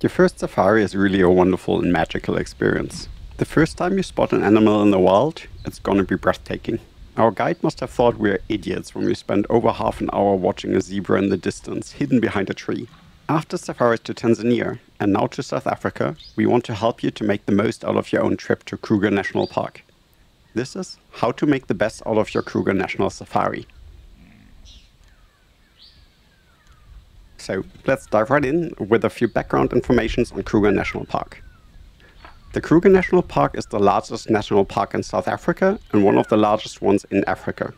Your first safari is really a wonderful and magical experience. The first time you spot an animal in the wild, it's gonna be breathtaking. Our guide must have thought we were idiots when we spent over half an hour watching a zebra in the distance, hidden behind a tree. After safaris to Tanzania, and now to South Africa, we want to help you to make the most out of your own trip to Kruger National Park. This is how to make the best out of your Kruger National Safari. So let's dive right in with a few background information on Kruger National Park. The Kruger National Park is the largest national park in South Africa and one of the largest ones in Africa.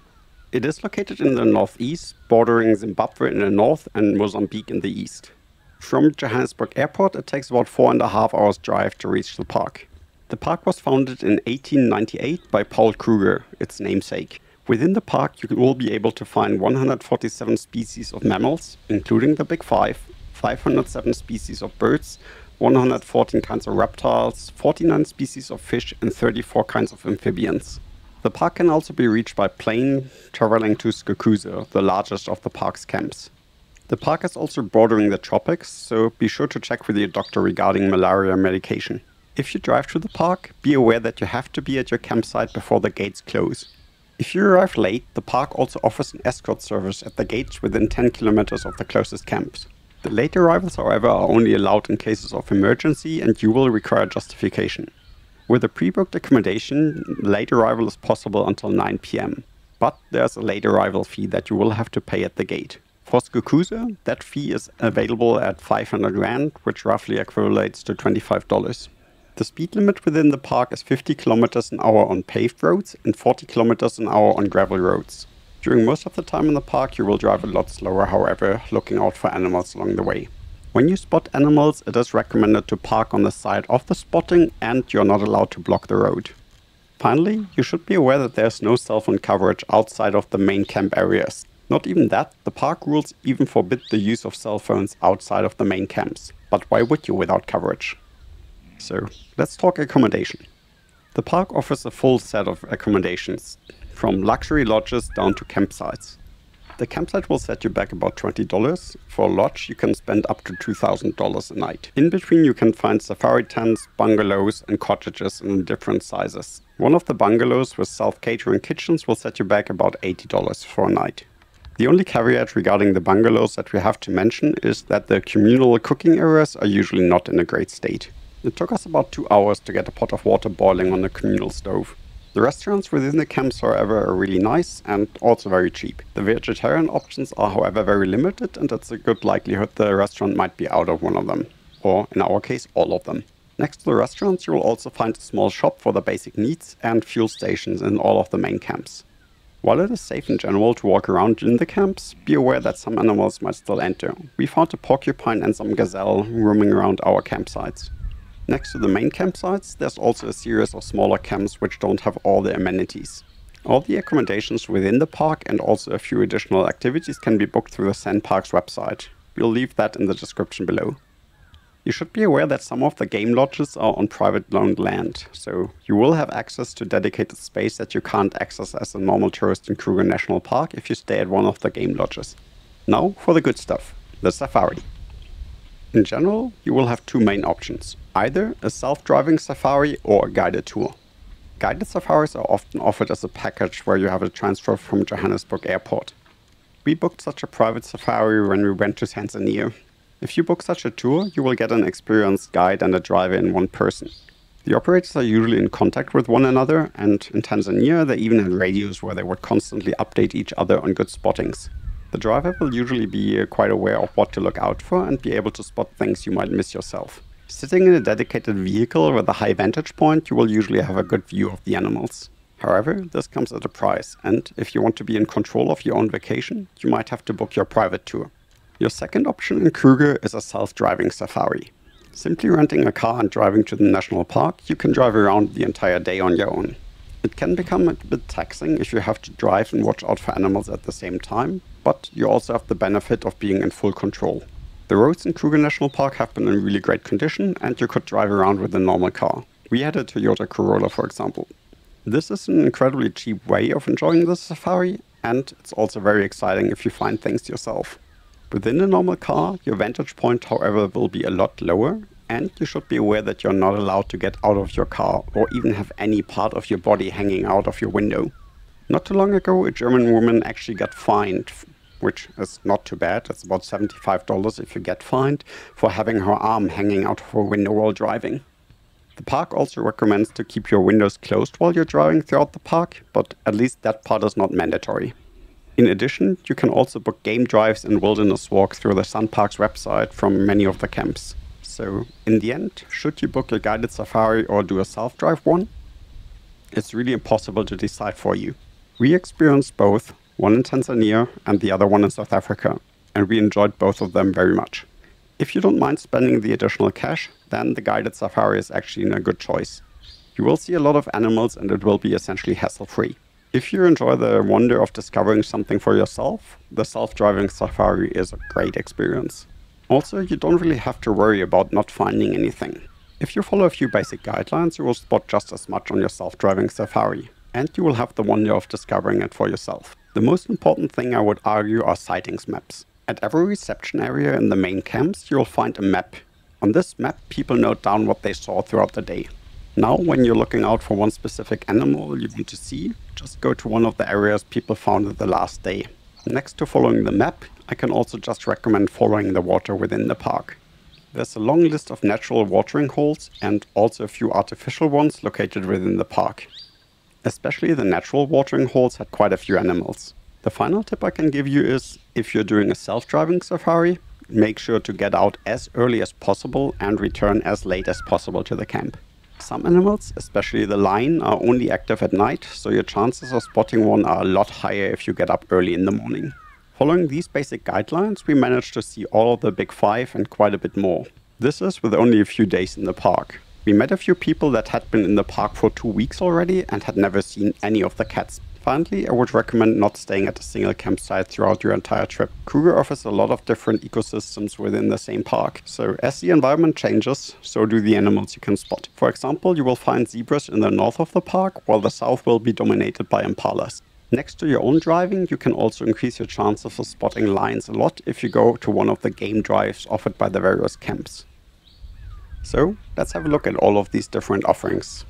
It is located in the northeast, bordering Zimbabwe in the north and Mozambique in the east. From Johannesburg Airport, it takes about 4.5 hours drive to reach the park. The park was founded in 1898 by Paul Kruger, its namesake. Within the park, you will be able to find 147 species of mammals, including the Big Five, 507 species of birds, 114 kinds of reptiles, 49 species of fish, and 34 kinds of amphibians. The park can also be reached by plane, traveling to Skukuza, the largest of the park's camps. The park is also bordering the tropics, so be sure to check with your doctor regarding malaria medication. If you drive to the park, be aware that you have to be at your campsite before the gates close. If you arrive late, the park also offers an escort service at the gates within 10 kilometers of the closest camps. The late arrivals, however, are only allowed in cases of emergency and you will require justification. With a pre-booked accommodation, late arrival is possible until 9 p.m. But there's a late arrival fee that you will have to pay at the gate. For Skukuza, that fee is available at 500 Rand, which roughly equates to $25. The speed limit within the park is 50 km an hour on paved roads and 40 km an hour on gravel roads. During most of the time in the park you will drive a lot slower, however, looking out for animals along the way. When you spot animals, it is recommended to park on the side of the spotting and you're not allowed to block the road. Finally, you should be aware that there's no cell phone coverage outside of the main camp areas. Not even that, the park rules even forbid the use of cell phones outside of the main camps. But why would you without coverage? So, let's talk accommodation. The park offers a full set of accommodations, from luxury lodges down to campsites. The campsite will set you back about $20. For a lodge, you can spend up to $2,000 a night. In between, you can find safari tents, bungalows, and cottages in different sizes. One of the bungalows with self-catering kitchens will set you back about $80 for a night. The only caveat regarding the bungalows that we have to mention is that the communal cooking areas are usually not in a great state. It took us about 2 hours to get a pot of water boiling on the communal stove. The restaurants within the camps, however, are really nice and also very cheap. The vegetarian options are, however, very limited, and it's a good likelihood the restaurant might be out of one of them, or in our case, all of them. Next to the restaurants, you will also find a small shop for the basic needs and fuel stations in all of the main camps. While it is safe in general to walk around in the camps, be aware that some animals might still enter. We found a porcupine and some gazelle roaming around our campsites. Next to the main campsites, there's also a series of smaller camps which don't have all the amenities. All the accommodations within the park and also a few additional activities can be booked through the SANParks website. We'll leave that in the description below. You should be aware that some of the game lodges are on private owned land, so you will have access to dedicated space that you can't access as a normal tourist in Kruger National Park if you stay at one of the game lodges. Now for the good stuff, the safari. In general, you will have two main options, either a self-driving safari or a guided tour. Guided safaris are often offered as a package where you have a transfer from Johannesburg Airport. We booked such a private safari when we went to Tanzania. If you book such a tour, you will get an experienced guide and a driver in one person. The operators are usually in contact with one another, and in Tanzania they even had radios where they would constantly update each other on good spottings. The driver will usually be quite aware of what to look out for and be able to spot things you might miss yourself. Sitting in a dedicated vehicle with a high vantage point, you will usually have a good view of the animals. However, this comes at a price, and if you want to be in control of your own vacation, you might have to book your private tour. Your second option in Kruger is a self-driving safari. Simply renting a car and driving to the national park, you can drive around the entire day on your own. It can become a bit taxing if you have to drive and watch out for animals at the same time, but you also have the benefit of being in full control. The roads in Kruger National Park have been in really great condition and you could drive around with a normal car. We had a Toyota Corolla, for example. This is an incredibly cheap way of enjoying the safari, and it's also very exciting if you find things yourself. Within a normal car, your vantage point, however, will be a lot lower, and you should be aware that you're not allowed to get out of your car or even have any part of your body hanging out of your window. Not too long ago, a German woman actually got fined, which is not too bad. It's about $75 if you get fined, for having her arm hanging out of her window while driving. The park also recommends to keep your windows closed while you're driving throughout the park, but at least that part is not mandatory. In addition, you can also book game drives and wilderness walks through the Sun Park's website from many of the camps. So, in the end, should you book a guided safari or do a self-drive one? It's really impossible to decide for you. We experienced both, one in Tanzania and the other one in South Africa, and we enjoyed both of them very much. If you don't mind spending the additional cash, then the guided safari is actually a good choice. You will see a lot of animals and it will be essentially hassle-free. If you enjoy the wonder of discovering something for yourself, the self-driving safari is a great experience. Also, you don't really have to worry about not finding anything. If you follow a few basic guidelines, you will spot just as much on your self-driving safari, and you will have the wonder of discovering it for yourself. The most important thing, I would argue, are sightings maps. At every reception area in the main camps, you will find a map. On this map, people note down what they saw throughout the day. Now, when you're looking out for one specific animal you want to see, just go to one of the areas people found the last day. Next to following the map, I can also just recommend following the water within the park. There's a long list of natural watering holes and also a few artificial ones located within the park. Especially the natural watering holes had quite a few animals. The final tip I can give you is, if you're doing a self-driving safari, make sure to get out as early as possible and return as late as possible to the camp. Some animals, especially the lion, are only active at night, so your chances of spotting one are a lot higher if you get up early in the morning. Following these basic guidelines, we managed to see all of the big five and quite a bit more. This is with only a few days in the park. We met a few people that had been in the park for 2 weeks already and had never seen any of the cats. Finally, I would recommend not staying at a single campsite throughout your entire trip. Kruger offers a lot of different ecosystems within the same park, so as the environment changes, so do the animals you can spot. For example, you will find zebras in the north of the park, while the south will be dominated by impalas. Next to your own driving, you can also increase your chances of spotting lions a lot if you go to one of the game drives offered by the various camps. So, let's have a look at all of these different offerings.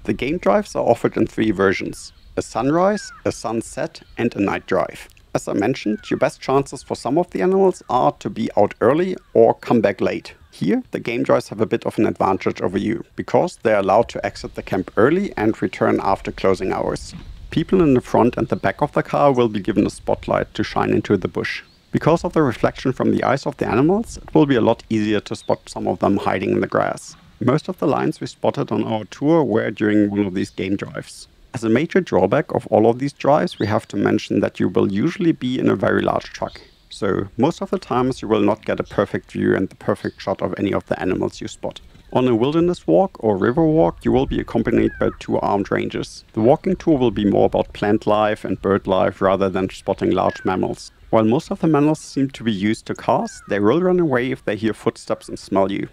The game drives are offered in 3 versions: a sunrise, a sunset, and a night drive. As I mentioned, your best chances for some of the animals are to be out early or come back late. Here, the game drives have a bit of an advantage over you, because they are allowed to exit the camp early and return after closing hours. People in the front and the back of the car will be given a spotlight to shine into the bush. Because of the reflection from the eyes of the animals, it will be a lot easier to spot some of them hiding in the grass. Most of the lions we spotted on our tour were during one of these game drives. As a major drawback of all of these drives, we have to mention that you will usually be in a very large truck. So most of the times you will not get a perfect view and the perfect shot of any of the animals you spot. On a wilderness walk or river walk, you will be accompanied by 2 armed rangers. The walking tour will be more about plant life and bird life rather than spotting large mammals. While most of the mammals seem to be used to cars, they will run away if they hear footsteps and smell you.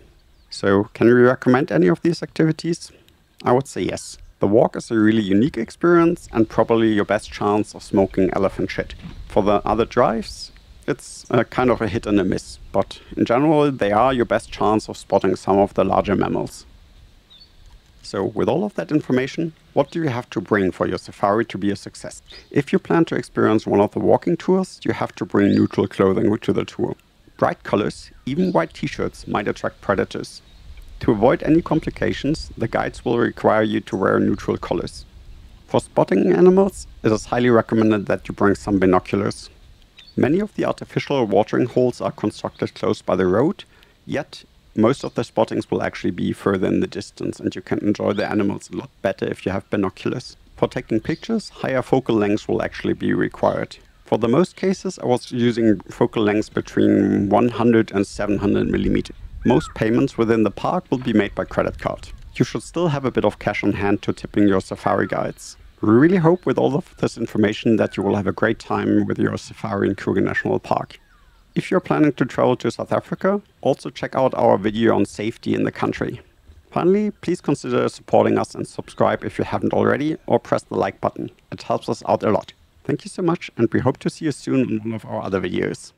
So, can we recommend any of these activities? I would say yes. The walk is a really unique experience and probably your best chance of smoking elephant shit. For the other drives, it's kind of a hit and a miss, but in general they are your best chance of spotting some of the larger mammals. So with all of that information, what do you have to bring for your safari to be a success? If you plan to experience one of the walking tours, you have to bring neutral clothing to the tour. Bright colors, even white t-shirts, might attract predators. To avoid any complications, the guides will require you to wear neutral colors. For spotting animals, it is highly recommended that you bring some binoculars. Many of the artificial watering holes are constructed close by the road, yet most of the spottings will actually be further in the distance and you can enjoy the animals a lot better if you have binoculars. For taking pictures, higher focal lengths will actually be required. For the most cases, I was using focal lengths between 100 and 700 mm. Most payments within the park will be made by credit card. You should still have a bit of cash on hand to tipping your safari guides. We really hope with all of this information that you will have a great time with your safari in Kruger National Park. If you're planning to travel to South Africa, also check out our video on safety in the country. Finally, please consider supporting us and subscribe if you haven't already, or press the like button. It helps us out a lot. Thank you so much, and we hope to see you soon in one of our other videos.